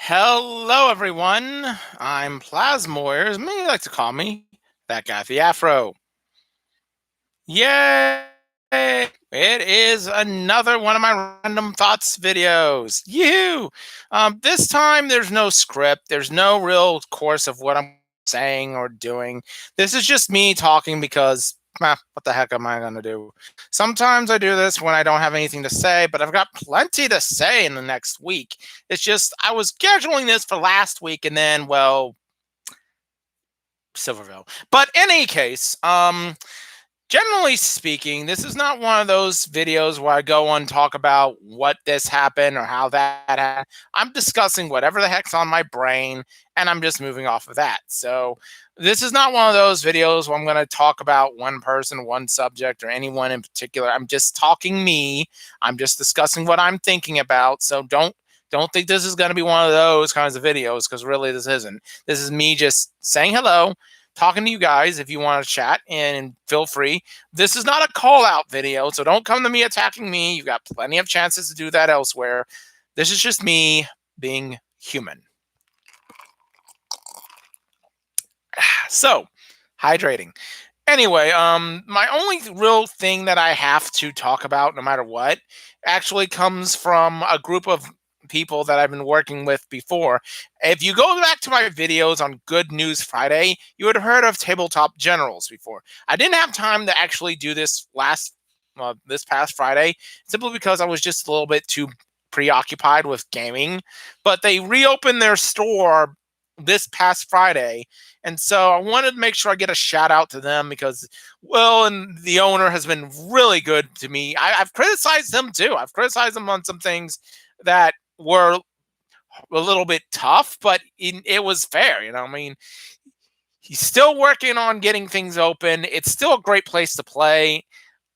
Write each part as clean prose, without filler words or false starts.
Hello, everyone. I'm Plasmoir, as many like to call me, that guy with the afro. Yay! It is another one of my random thoughts videos. You. This time there's no script. There's no real course of what I'm saying or doing. This is just me talking because, what the heck am I gonna do? Sometimes I do this when I don't have anything to say, but I've got plenty to say in the next week. It's just I was scheduling this for last week, and then, well, Silverville. But in any case, generally speaking, this is not one of those videos where I go on talk about what this happened or how that happened. I'm discussing whatever the heck's on my brain, and I'm just moving off of that. So this is not one of those videos where I'm going to talk about one person, one subject, or anyone in particular. I'm just talking me. I'm just discussing what I'm thinking about. So don't think this is going to be one of those kinds of videos, because really this isn't. This is me just saying hello, talking to you guys. If you want to chat, and feel free. This is not a call out video, so don't come to me attacking me. You've got plenty of chances to do that elsewhere. This is just me being human. So, hydrating. Anyway, my only real thing that I have to talk about, no matter what, actually comes from a group of people that I've been working with before. If you go back to my videos on Good News Friday, you would have heard of Tabletop Generals before. I didn't have time to actually do this past Friday, simply because I was just a little bit too preoccupied with gaming. But they reopened their store this past Friday, and so I wanted to make sure I get a shout out to them because, well, and the owner has been really good to me. I've criticized them too. I've criticized them on some things that were a little bit tough, but it was fair. I mean, he's still working on getting things open. It's still a great place to play.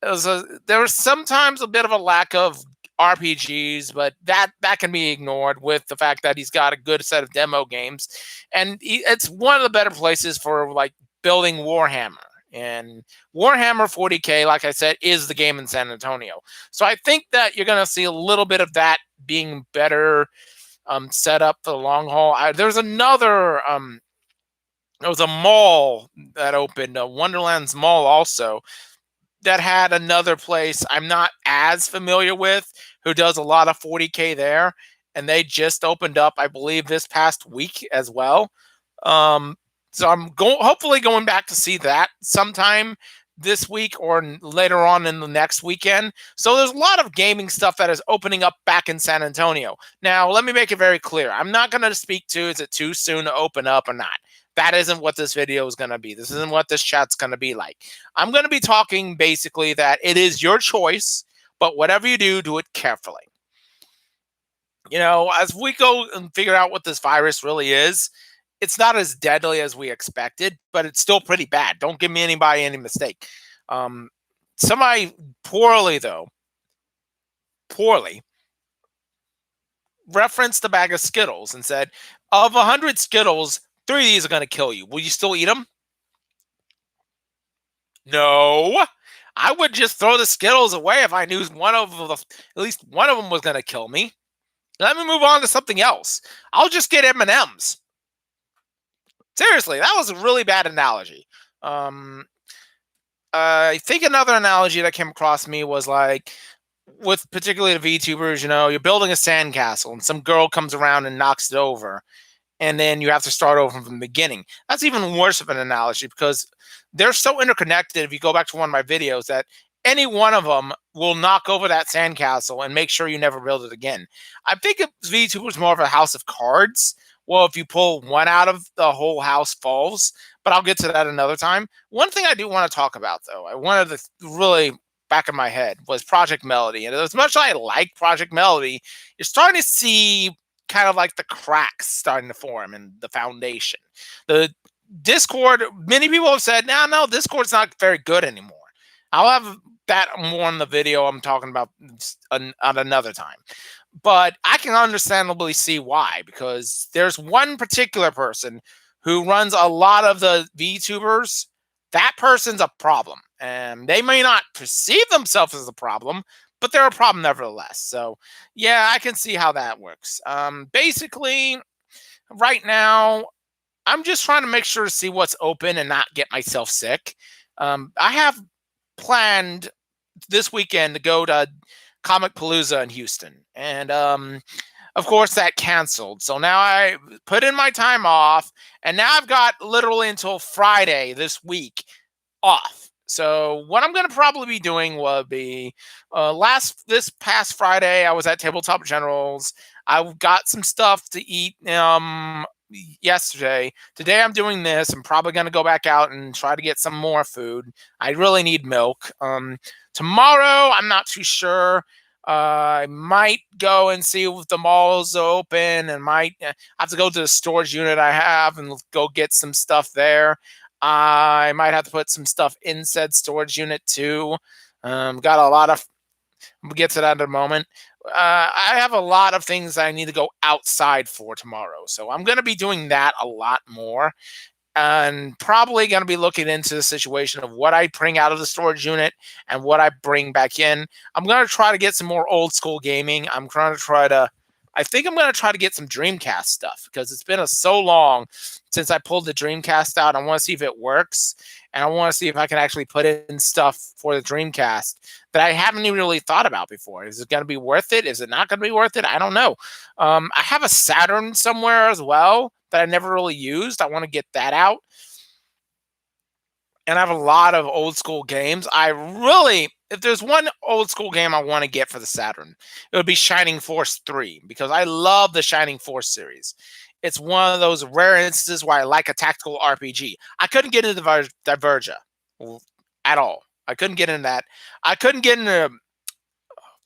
There was sometimes a bit of a lack of RPGs, but that can be ignored with the fact that he's got a good set of demo games, and it's one of the better places for like building Warhammer. And Warhammer 40K, like I said, is the game in San Antonio. So I think that you're going to see a little bit of that being better set up for the long haul. There was a mall that opened, Wonderland's Mall, also, that had another place I'm not as familiar with who does a lot of 40K there. And they just opened up, I believe, this past week as well. Um, so hopefully going back to see that sometime this week or later on in the next weekend. So there's a lot of gaming stuff that is opening up back in San Antonio. Now, let me make it very clear. I'm not going to speak to, is it too soon to open up or not? That isn't what this video is going to be. This isn't what this chat's going to be like. I'm going to be talking basically that it is your choice, but whatever you do, do it carefully. As we go and figure out what this virus really is, it's not as deadly as we expected, but it's still pretty bad. Don't give me any mistake. Somebody poorly referenced the bag of Skittles and said, of 100 Skittles, 3 of these are going to kill you. Will you still eat them? No. I would just throw the Skittles away if I knew at least one of them was going to kill me. Let me move on to something else. I'll just get M&Ms. Seriously, that was a really bad analogy. I think another analogy that came across me was like, with particularly the VTubers, you're building a sandcastle and some girl comes around and knocks it over, and then you have to start over from the beginning. That's even worse of an analogy because they're so interconnected. If you go back to one of my videos, that any one of them will knock over that sandcastle and make sure you never build it again. I think of VTubers more of a house of cards. Well, if you pull one out of, the whole house falls. But I'll get to that another time. One thing I do want to talk about, though, I wanted to really back of my head, was Project Melody. And as much as I like Project Melody, you're starting to see kind of like the cracks starting to form in the foundation. The Discord, many people have said, no, Discord's not very good anymore. I'll have that more in the video I'm talking about on another time. But I can understandably see why, because there's one particular person who runs a lot of the VTubers. That person's a problem. And they may not perceive themselves as a problem, but they're a problem nevertheless. So, yeah, I can see how that works. Basically, Right now, I'm just trying to make sure to see what's open and not get myself sick. I have planned this weekend to go to Comic Palooza in Houston, and of course that canceled. So now I put in my time off, and now I've got literally until Friday this week off. So what I'm going to probably be doing will be last this past Friday I was at Tabletop Generals. I got some stuff to eat yesterday. Today I'm doing this. I'm probably going to go back out and try to get some more food. I really need milk. Tomorrow I'm not too sure. I might go and see if the mall's open, and might have to go to the storage unit I have and go get some stuff there. I might have to put some stuff in said storage unit too. Got a lot of. We'll get to that in a moment. I have a lot of things I need to go outside for tomorrow, so I'm going to be doing that a lot more, and probably going to be looking into the situation of what I bring out of the storage unit and what I bring back in. I'm going to try to get some more old school gaming. I think I'm going to try to get some Dreamcast stuff because it's been so long since I pulled the Dreamcast out. I want to see if it works, and I want to see if I can actually put in stuff for the Dreamcast that I haven't even really thought about before. Is it going to be worth it? Is it not going to be worth it? I don't know. I have a Saturn somewhere as well that I never really used. I want to get that out. And I have a lot of old school games. If there's one old school game I want to get for the Saturn, it would be Shining Force 3 because I love the Shining Force series. It's one of those rare instances where I like a tactical RPG. I couldn't get into Divergia at all. I couldn't get into that. I couldn't get into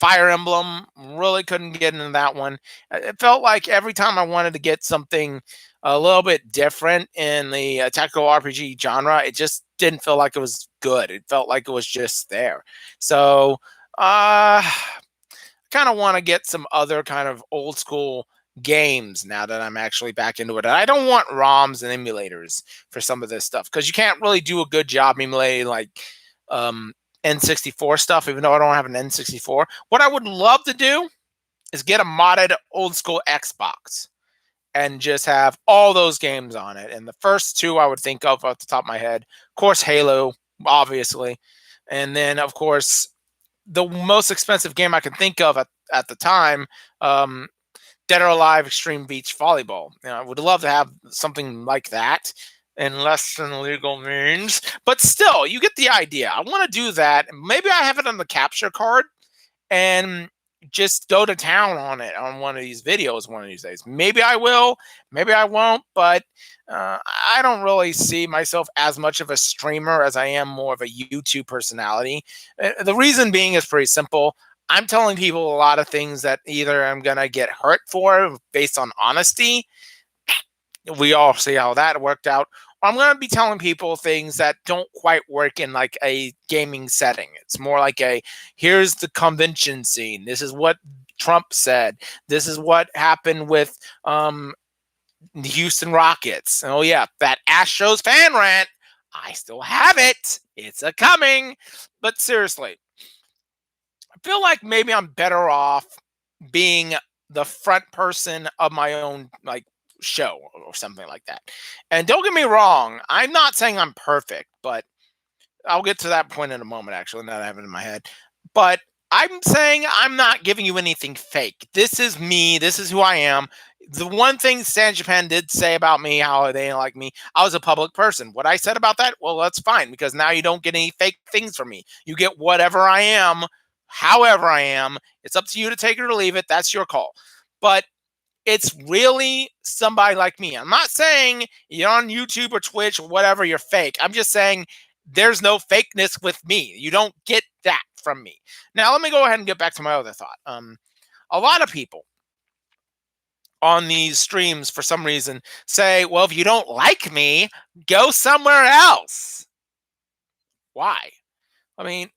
Fire Emblem, really couldn't get into that one. It felt like every time I wanted to get something a little bit different in the tactical RPG genre, it just didn't feel like it was good. It felt like it was just there. So, kind of want to get some other kind of old school games now that I'm actually back into it. And I don't want ROMs and emulators for some of this stuff because you can't really do a good job emulating like um, N64 stuff, even though I don't have an N64. What I would love to do is get a modded old school Xbox and just have all those games on it. And the first two I would think of off the top of my head, of course, Halo, obviously. And then, of course, the most expensive game I can think of at the time, Dead or Alive Extreme Beach Volleyball. I would love to have something like that in less than legal means. But still, you get the idea. I want to do that. Maybe I have it on the capture card and just go to town on it on one of these videos one of these days. Maybe I will, maybe I won't, but I don't really see myself as much of a streamer as I am more of a YouTube personality. The reason being is pretty simple. I'm telling people a lot of things that either I'm going to get hurt for based on honesty. We all see how that worked out. I'm going to be telling people things that don't quite work in like a gaming setting. It's more like here's the convention scene. This is what Trump said. This is what happened with the Houston Rockets. Oh yeah, that Astros fan rant. I still have it. It's a coming. But seriously, I feel like maybe I'm better off being the front person of my own like show or something like that. And don't get me wrong, I'm not saying I'm perfect, but I'll get to that point in a moment, actually, now that I have it in my head. But I'm saying I'm not giving you anything fake. This is me. This is who I am. The one thing San Japan did say about me, how they didn't like me, I was a public person. What I said about that, well, that's fine because now you don't get any fake things from me. You get whatever I am, however I am. It's up to you to take it or leave it. That's your call. But it's really somebody like me. I'm not saying you're on YouTube or Twitch or whatever, you're fake. I'm just saying there's no fakeness with me. You don't get that from me. Now, let me go ahead and get back to my other thought. A lot of people on these streams, for some reason, say, well, if you don't like me, go somewhere else. Why? I mean,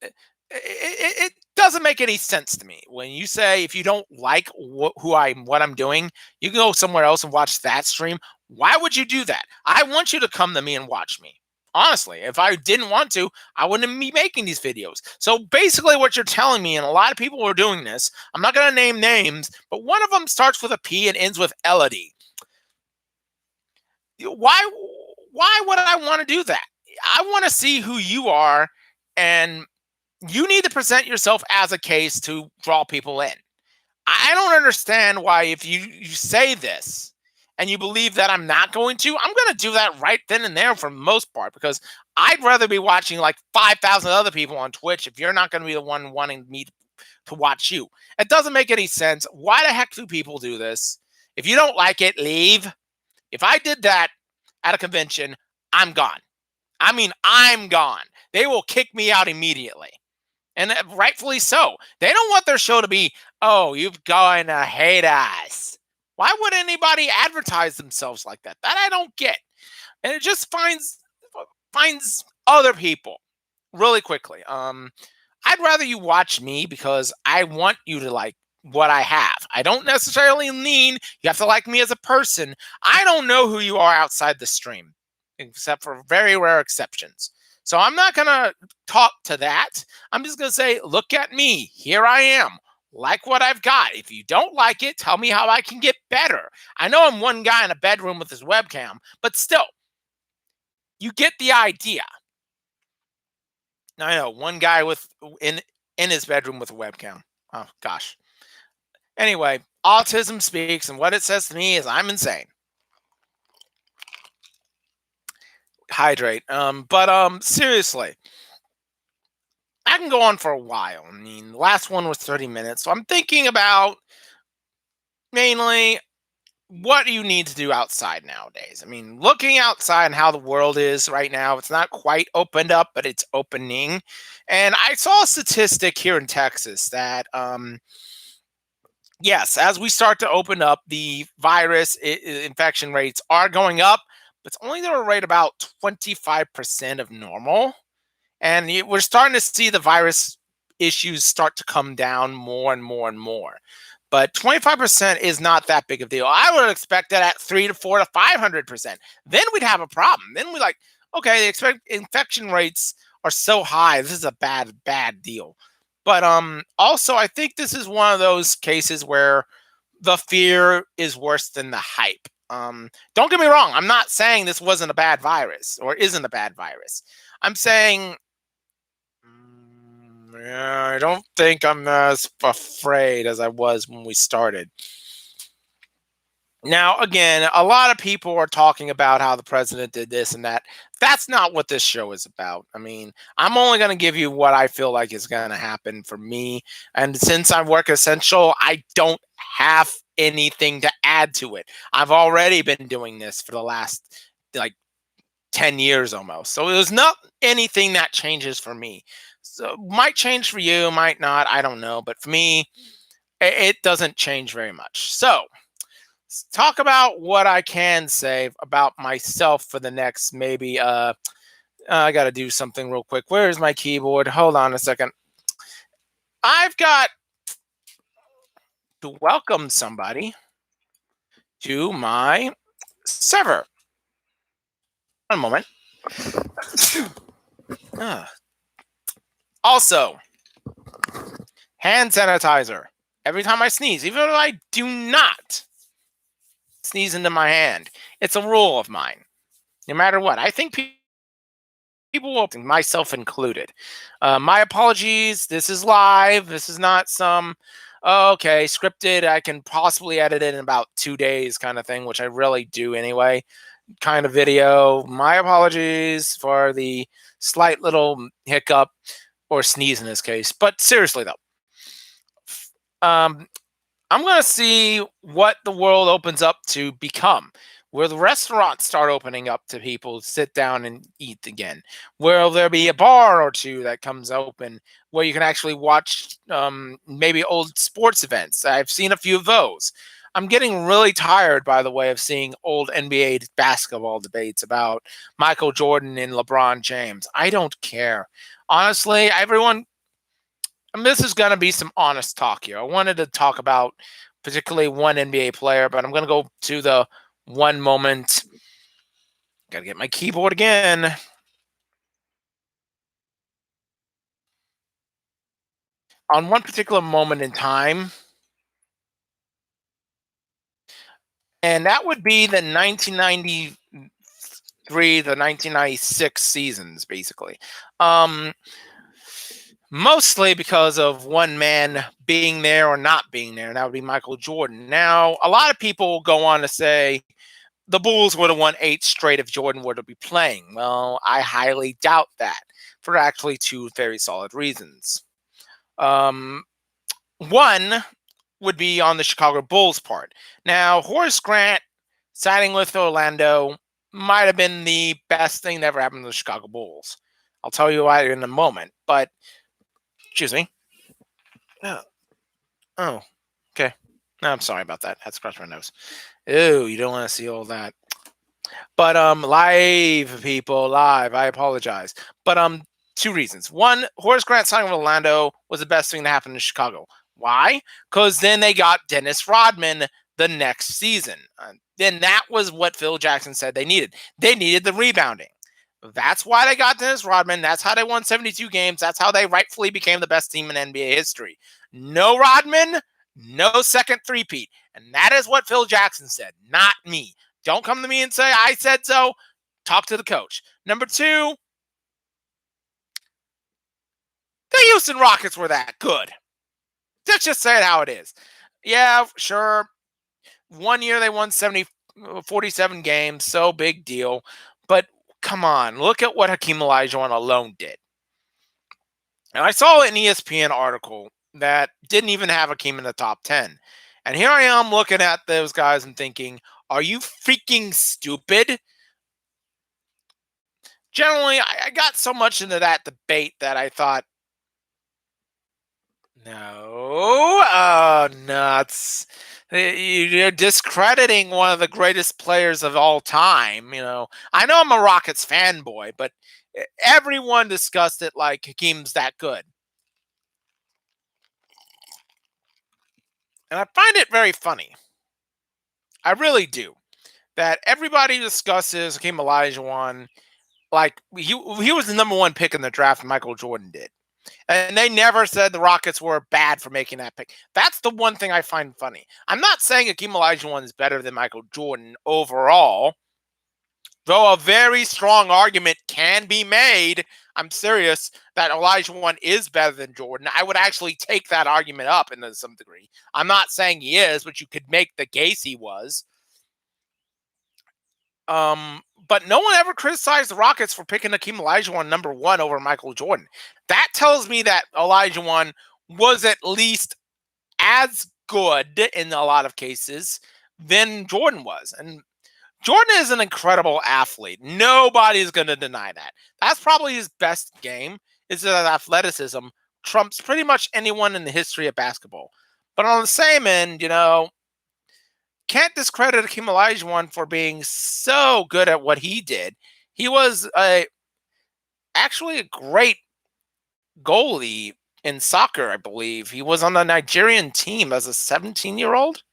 it doesn't make any sense to me when you say if you don't like what I'm doing, you can go somewhere else and watch that stream. Why would you do that? I want you to come to me and watch me. Honestly, if I didn't want to, I wouldn't be making these videos. So basically what you're telling me, and a lot of people are doing this, I'm not going to name names, but one of them starts with a P and ends with Elodie. Why would I want to do that? I want to see who you are, and you need to present yourself as a case to draw people in. I don't understand why, if you say this and you believe that I'm not going to, I'm going to do that right then and there for the most part, because I'd rather be watching like 5,000 other people on Twitch if you're not going to be the one wanting me to watch you. It doesn't make any sense. Why the heck do people do this? If you don't like it, leave. If I did that at a convention, I'm gone. I mean, I'm gone. They will kick me out immediately. And rightfully so. They don't want their show to be, oh, you're going to hate us. Why would anybody advertise themselves like that? That I don't get. And it just finds other people really quickly. I'd rather you watch me because I want you to like what I have. I don't necessarily mean you have to like me as a person. I don't know who you are outside the stream, except for very rare exceptions. So I'm not going to talk to that. I'm just going to say, look at me. Here I am. Like what I've got. If you don't like it, tell me how I can get better. I know I'm one guy in a bedroom with his webcam, but still, you get the idea. I know one guy in his bedroom with a webcam. Oh gosh. Anyway, autism speaks, and what it says to me is I'm insane. Hydrate. But seriously, I can go on for a while. I mean, the last one was 30 minutes, so I'm thinking about mainly what do you need to do outside nowadays? I mean, looking outside and how the world is right now, it's not quite opened up, but it's opening. And I saw a statistic here in Texas that yes, as we start to open up, the virus infection rates are going up, but it's only going to rate about 25% of normal. And we're starting to see the virus issues start to come down more and more and more. But 25% is not that big of a deal. I would expect that at 3 to 4 to 500%. Then we'd have a problem. Then we're like, okay, the infection rates are so high. This is a bad deal. But also I think this is one of those cases where the fear is worse than the hype. Don't get me wrong. I'm not saying this wasn't a bad virus or isn't a bad virus. I'm saying yeah, I don't think I'm as afraid as I was when we started. Now, again, a lot of people are talking about how the president did this and that. That's not what this show is about. I mean, I'm only going to give you what I feel like is going to happen for me. And since I work essential, I don't have anything to add to it. I've already been doing this for the last like 10 years almost. So there's not anything that changes for me. So might change for you, might not, I don't know, but for me it doesn't change very much. So talk about what I can say about myself for the next maybe I got to do something real quick. Where's my keyboard? Hold on a second. I've got to welcome somebody to my server. One moment. Ah. Also, hand sanitizer. Every time I sneeze, even though I do not sneeze into my hand, it's a rule of mine. No matter what, I think people will, myself included. My apologies. This is live. This is not some okay scripted. I can possibly edit it in about 2 days kind of thing, which I really do anyway. Kind of video. My apologies for the slight little hiccup or sneeze in this case. But seriously though, um, I'm going to see what the world opens up to become. Where the restaurants start opening up to people to sit down and eat again. Will there be a bar or two that comes open where you can actually watch maybe old sports events? I've seen a few of those. I'm getting really tired, by the way, of seeing old NBA basketball debates about Michael Jordan and LeBron James. I don't care. Honestly, everyone, this is going to be some honest talk here. I wanted to talk about particularly one NBA player, but I'm going to go to the one moment. Got to get my keyboard again. On one particular moment in time, and that would be the 1990 the 1996 seasons, basically. Um, Mostly because of one man being there or not being there, and that would be Michael Jordan. Now, a lot of people go on to say the Bulls would have won 8 straight if Jordan were to be playing. Well, I highly doubt that for actually two very solid reasons. Um, One would be on the Chicago Bulls part. Now, Horace Grant signing with Orlando might have been the best thing that ever happened to the Chicago Bulls. I'll tell you why in a moment. But, excuse me. Oh, oh, okay. No, I'm sorry about that. I had to scratch my nose. Ew, you don't want to see all that. But live people, live. I apologize. But two reasons. One, Horace Grant signing with Orlando was the best thing to happen in Chicago. Why? Because then they got Dennis Rodman the next season. Then that was what Phil Jackson said they needed. They needed the rebounding. That's why they got Dennis Rodman. That's how they won 72 games. That's how they rightfully became the best team in NBA history. No Rodman, no second three-peat. And that is what Phil Jackson said, not me. Don't come to me and say I said so. Talk to the coach. Number two, the Houston Rockets were that good. Let's just say it how it is. Yeah, sure. One year they won 47 games. So big deal. But come on. Look at what Hakeem Olajuwon alone did. And I saw an ESPN article that didn't even have Hakeem in the top 10. And here I am looking at those guys and thinking, are you freaking stupid? Generally, I got so much into that debate that I thought, no, nuts. You're discrediting one of the greatest players of all time. I know I'm a Rockets fanboy, but everyone discussed it like Hakeem's that good. And I find it very funny. I really do. That everybody discusses Hakeem Olajuwon like he was the number one pick in the draft, Michael Jordan did. And they never said the Rockets were bad for making that pick. That's the one thing I find funny. I'm not saying Hakeem Olajuwon is better than Michael Jordan overall, though a very strong argument can be made. I'm serious that Olajuwon is better than Jordan. I would actually take that argument up in some degree. I'm not saying he is, but you could make the case he was. But no one ever criticized the Rockets for picking Hakeem Olajuwon number one over Michael Jordan. That tells me that Olajuwon was at least as good in a lot of cases than Jordan was. And Jordan is an incredible athlete. Nobody's going to deny that. That's probably his best game, is that athleticism trumps pretty much anyone in the history of basketball. But on the same end, can't discredit Hakeem Olajuwon for being so good at what he did. He was actually a great goalie in soccer, I believe. He was on the Nigerian team as a 17-year-old,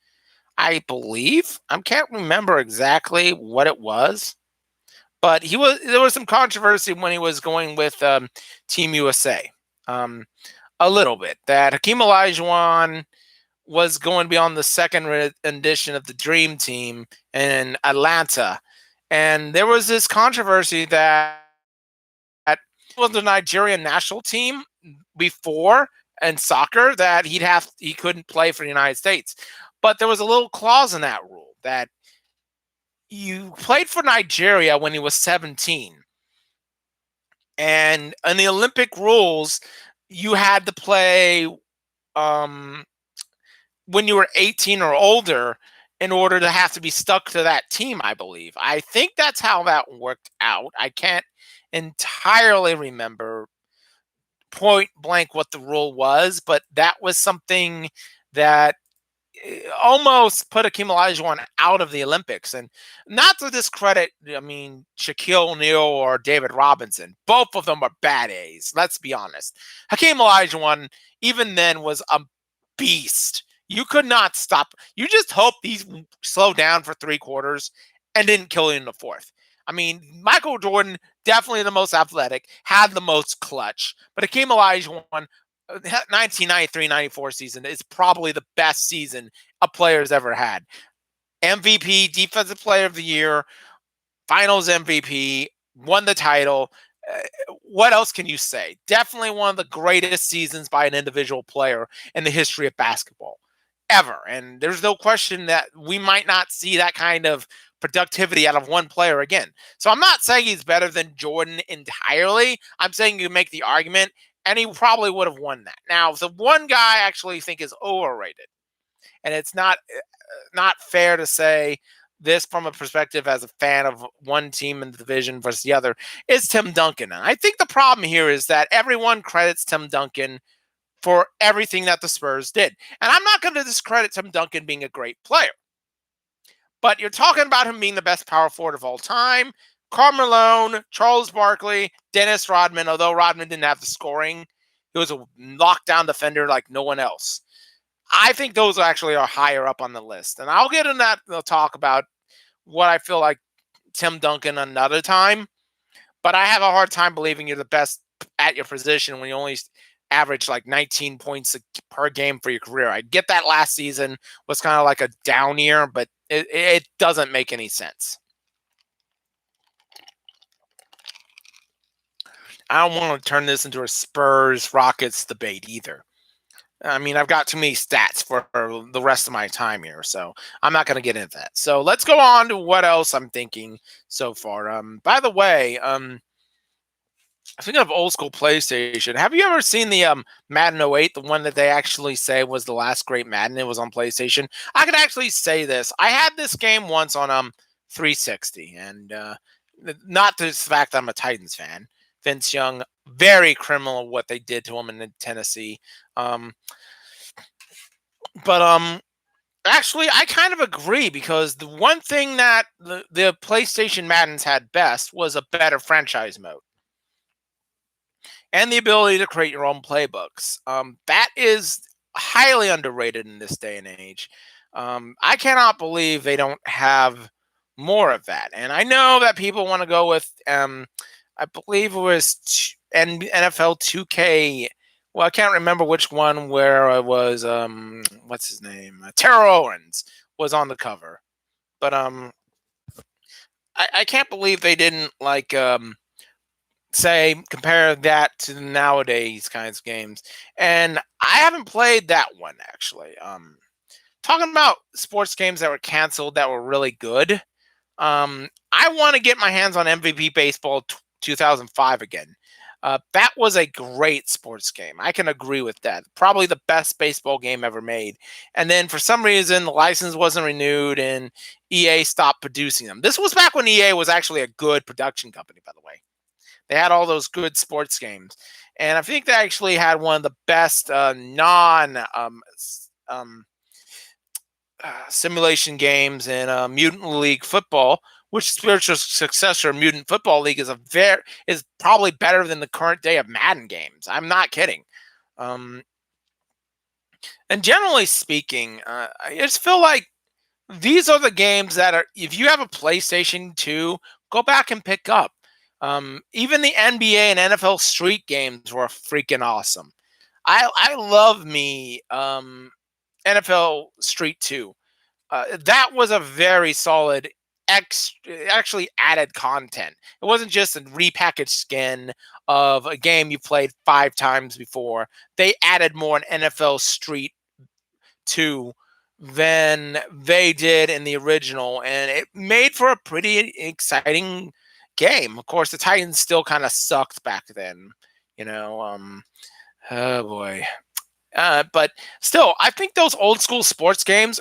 I believe. I can't remember exactly what it was, but there was some controversy when he was going with Team USA. A little bit that Hakeem Olajuwon was going to be on the second edition of the Dream Team in Atlanta. And there was this controversy that it was the Nigerian national team before in soccer that he couldn't play for the United States. But there was a little clause in that rule that you played for Nigeria when he was 17. And in the Olympic rules, you had to play when you were 18 or older in order to have to be stuck to that team, I believe. I think that's how that worked out. I can't entirely remember point blank what the rule was, but that was something that almost put Hakeem Olajuwon out of the Olympics. And not to discredit, Shaquille O'Neal or David Robinson. Both of them are bad A's, let's be honest. Hakeem Olajuwon, even then, was a beast. You could not stop. You just hope these slowed down for 3 quarters and didn't kill you in the fourth. Michael Jordan, definitely the most athletic, had the most clutch. But Hakeem Olajuwon, 1993-94 season is probably the best season a player's ever had. MVP, Defensive Player of the Year, Finals MVP, won the title. What else can you say? Definitely one of the greatest seasons by an individual player in the history of basketball ever. And there's no question that we might not see that kind of productivity out of one player again. So I'm not saying he's better than Jordan entirely. I'm saying you make the argument, and he probably would have won that. Now, the one guy I actually think is overrated, and it's not fair to say this from a perspective as a fan of one team in the division versus the other, is Tim Duncan. And I think the problem here is that everyone credits Tim Duncan for everything that the Spurs did. And I'm not going to discredit Tim Duncan being a great player, but you're talking about him being the best power forward of all time. Karl Malone, Charles Barkley, Dennis Rodman, although Rodman didn't have the scoring, he was a lockdown defender like no one else. I think those actually are higher up on the list. And I'll get in that talk about what I feel like Tim Duncan another time. But I have a hard time believing you're the best at your position when you only average like 19 points per game for your career. I get that last season was kind of like a down year, but it doesn't make any sense. I don't want to turn this into a Spurs Rockets debate either. I mean, I've got too many stats for the rest of my time here, so I'm not going to get into that. So let's go on to what else I'm thinking so far. By the way, speaking of old school PlayStation, have you ever seen the Madden '08, the one that they actually say was the last great Madden? It was on PlayStation. I could actually say this. I had this game once on 360, and not the fact that I'm a Titans fan. Vince Young, very criminal what they did to him in Tennessee. Um, but actually, I kind of agree because the one thing that the PlayStation Maddens had best was a better franchise mode and the ability to create your own playbooks. That is highly underrated in this day and age. I cannot believe they don't have more of that. And I know that people want to go with, I believe it was NFL 2K. Well, I can't remember which one where it was. What's his name? Terrell Owens was on the cover, but I can't believe they didn't like say compare that to the nowadays kinds of games. And I haven't played that one actually. Talking about sports games that were canceled that were really good. I want to get my hands on MVP Baseball 2005 again. That was a great sports game. I can agree with that. Probably the best baseball game ever made. And then for some reason, the license wasn't renewed and EA stopped producing them. This was back when EA was actually a good production company, by the way. They had all those good sports games. And I think they actually had one of the best non simulation games in Mutant League Football, which spiritual successor Mutant Football League is probably better than the current day of Madden games. I'm not kidding. And generally speaking, I just feel like these are the games that are. If you have a PlayStation 2, go back and pick up. Even the NBA and NFL Street games were freaking awesome. I love me NFL Street 2. That was a very solid actually added content. It wasn't just a repackaged skin of a game you played 5 times before. They added more in NFL Street 2 than they did in the original, and it made for a pretty exciting game. Of course, the Titans still kind of sucked back then, you know. Oh boy. But still, I think those old school sports games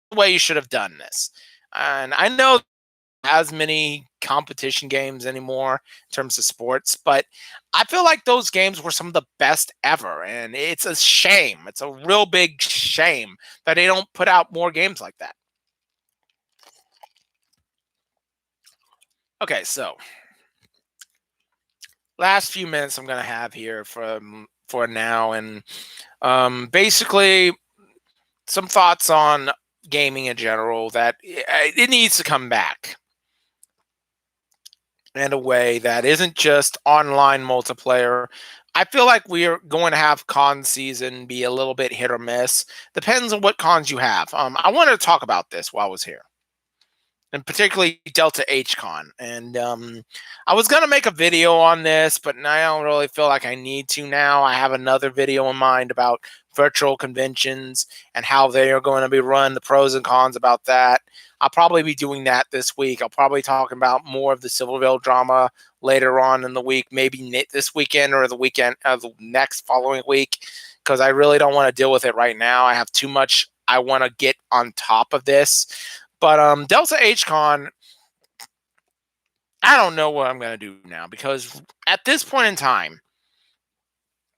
the way you should have done this. And I know as many competition games anymore in terms of sports, but I feel like those games were some of the best ever. And it's a shame. It's a real big shame that they don't put out more games like that. Okay, so last few minutes I'm gonna have here for now, and basically some thoughts on gaming in general that it needs to come back in a way that isn't just online multiplayer. I feel like we are going to have con season be a little bit hit or miss. Depends on what cons you have. I wanted to talk about this while I was here. and particularly Delta H Con. And I was gonna make a video on this, but I don't really feel like I need to now. I have another video in mind about virtual conventions and how they are going to be run, the pros and cons about that. I'll probably be doing that this week. I'll probably talk about more of the Silverville drama later on in the week, maybe this weekend or the weekend of the next following week, because I really don't want to deal with it right now. I have too much I want to get on top of this. But Delta H Con, I don't know what I'm going to do now, because at this point in time,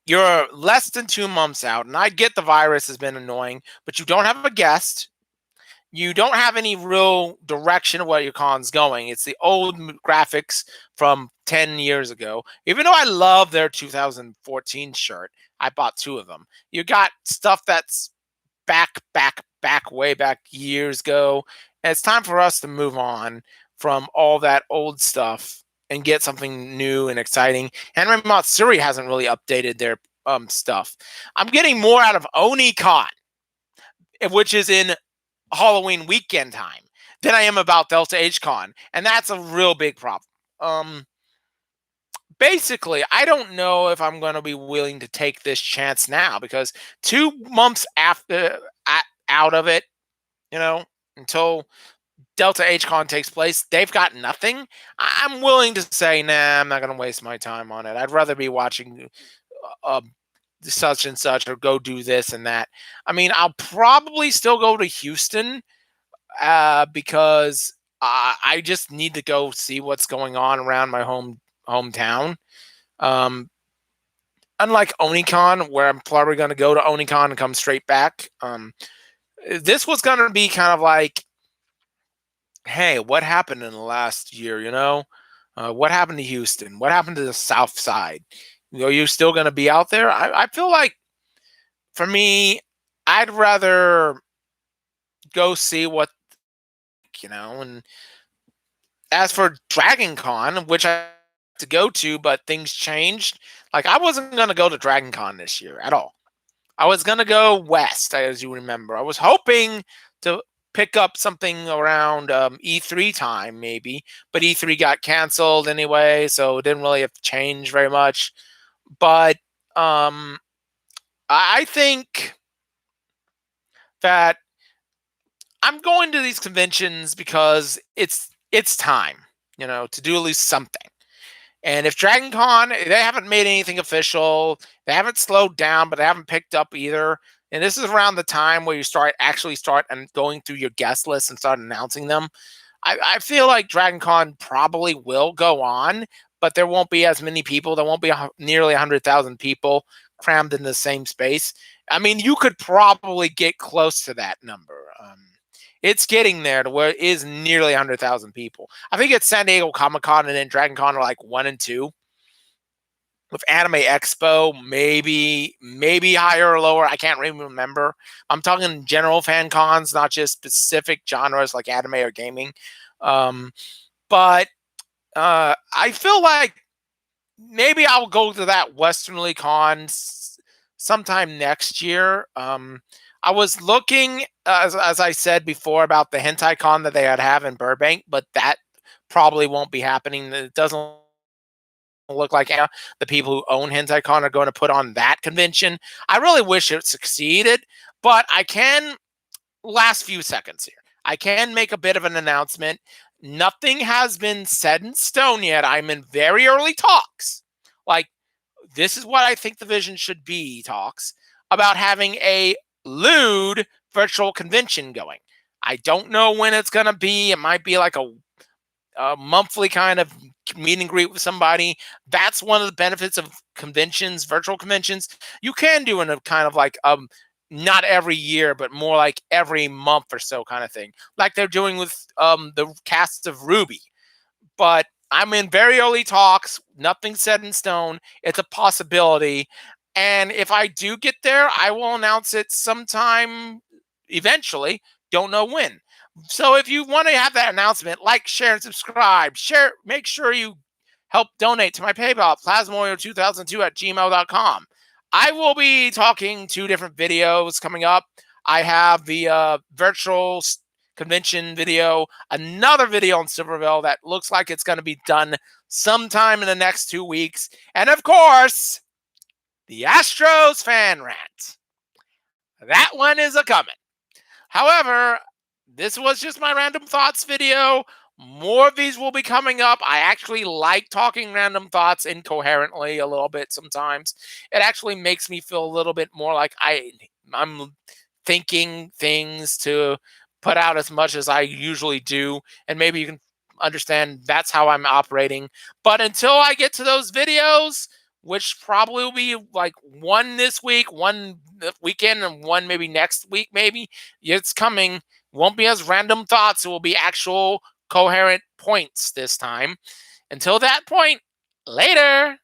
you're less than 2 months out, and I get the virus has been annoying, but you don't have a guest. You don't have any real direction of where your con's going. It's the old graphics from 10 years ago. Even though I love their 2014 shirt, I bought two of them. You got stuff that's way back years ago. And it's time for us to move on from all that old stuff and get something new and exciting. Anime Matsuri hasn't really updated their stuff. I'm getting more out of OniCon, which is in Halloween weekend time, than I am about Delta H Con. And that's a real big problem. Basically, I don't know if I'm going to be willing to take this chance now, because 2 months after out of it, you know, until Delta H Con takes place, they've got nothing. I'm willing to say, nah, I'm not going to waste my time on it. I'd rather be watching uh, such and such, or go do this and that. I mean, I'll probably still go to Houston because I just need to go see what's going on around my hometown. Um, Unlike OniCon, where I'm probably going to go to OniCon and come straight back. This was going to be kind of like, hey, what happened in the last year? What happened to Houston? What happened to the South Side? Are you still going to be out there? I feel like, for me, I'd rather go see what, and as for Dragon Con, which I had to go to, but things changed. Like, I wasn't going to go to Dragon Con this year at all. I was going to go west, as you remember. I was hoping to pick up something around E3 time, maybe, but E3 got canceled anyway, so it didn't really have changed very much. But I think that I'm going to these conventions because it's time, to do at least something. And if Dragon Con, they haven't made anything official, they haven't slowed down, but they haven't picked up either. And this is around the time where you start and going through your guest list and start announcing them. I feel like Dragon Con probably will go on, but there won't be as many people. There won't be nearly 100,000 people crammed in the same space. I mean, you could probably get close to that number. It's getting there to where it is nearly 100,000 people. I think it's San Diego Comic Con and then Dragon Con are like 1 and 2. With Anime Expo, maybe higher or lower. I can't really remember. I'm talking general fan cons, not just specific genres like anime or gaming. But I feel like maybe I'll go to that Westernly Con sometime next year. I was looking, as I said before, about the Hentai Con that they have in Burbank, but that probably won't be happening. It doesn't look like the people who own Hentai Con are going to put on that convention. I really wish it succeeded, but last few seconds here, I can make a bit of an announcement. Nothing has been set in stone yet. I'm in very early talks. Like, this is what I think the vision should be, talks about having a lewd virtual convention going. I don't know when it's going to be. It might be like a monthly kind of meet and greet with somebody. That's one of the benefits of conventions, virtual conventions. You can do in a kind of like not every year, but more like every month or so kind of thing, like they're doing with the cast of RWBY. But I'm in very early talks. Nothing set in stone. It's a possibility. And if I do get there, I will announce it sometime eventually. Don't know when. So if you want to have that announcement, like, share, and subscribe. Make sure you help donate to my PayPal, plasmoyo2002@gmail.com. I will be talking 2 different videos coming up. I have the virtual convention video, another video on Silverville that looks like it's going to be done sometime in the next 2 weeks. And of course, the Astros fan rant. That one is a coming. However, this was just my random thoughts video. More of these will be coming up. I actually like talking random thoughts incoherently a little bit sometimes. It actually makes me feel a little bit more like I'm thinking things to put out as much as I usually do. And maybe you can understand that's how I'm operating. But until I get to those videos, which probably will be like one this week, one weekend, and one maybe next week, maybe it's coming. Won't be as random thoughts. It will be actual coherent points this time. Until that point, later.